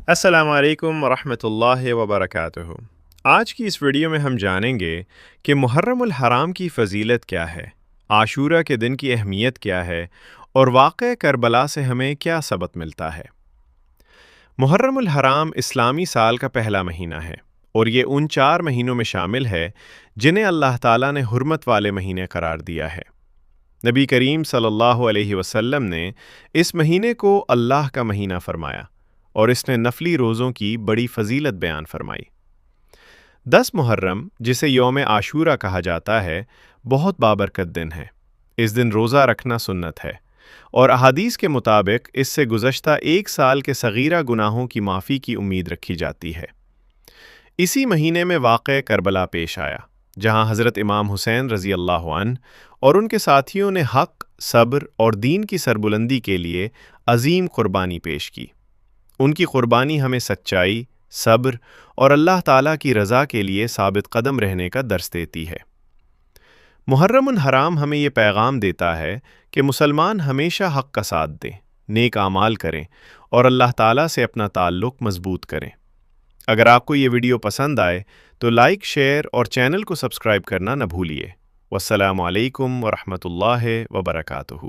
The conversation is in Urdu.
السلام علیکم ورحمۃ اللہ وبرکاتہ۔ آج کی اس ویڈیو میں ہم جانیں گے کہ محرم الحرام کی فضیلت کیا ہے، عاشورہ کے دن کی اہمیت کیا ہے، اور واقعہ کربلا سے ہمیں کیا سبق ملتا ہے۔ محرم الحرام اسلامی سال کا پہلا مہینہ ہے، اور یہ ان 4 مہینوں میں شامل ہے جنہیں اللہ تعالیٰ نے حرمت والے مہینے قرار دیا ہے۔ نبی کریم صلی اللہ علیہ وسلم نے اس مہینے کو اللہ کا مہینہ فرمایا، اور اس نے نفلی روزوں کی بڑی فضیلت بیان فرمائی۔ 10 محرم، جسے یوم عاشورہ کہا جاتا ہے، بہت بابرکت دن ہے۔ اس دن روزہ رکھنا سنت ہے، اور احادیث کے مطابق اس سے گزشتہ 1 سال کے صغیرہ گناہوں کی معافی کی امید رکھی جاتی ہے۔ اسی مہینے میں واقعہ کربلا پیش آیا، جہاں حضرت امام حسین رضی اللہ عنہ اور ان کے ساتھیوں نے حق، صبر اور دین کی سربلندی کے لیے عظیم قربانی پیش کی۔ ان کی قربانی ہمیں سچائی، صبر اور اللہ تعالیٰ کی رضا کے لیے ثابت قدم رہنے کا درس دیتی ہے۔ محرم الحرام ہمیں یہ پیغام دیتا ہے کہ مسلمان ہمیشہ حق کا ساتھ دیں، نیک اعمال کریں اور اللہ تعالیٰ سے اپنا تعلق مضبوط کریں۔ اگر آپ کو یہ ویڈیو پسند آئے تو لائک، شیئر اور چینل کو سبسکرائب کرنا نہ بھولیے۔ والسلام علیکم ورحمۃ اللہ وبرکاتہ۔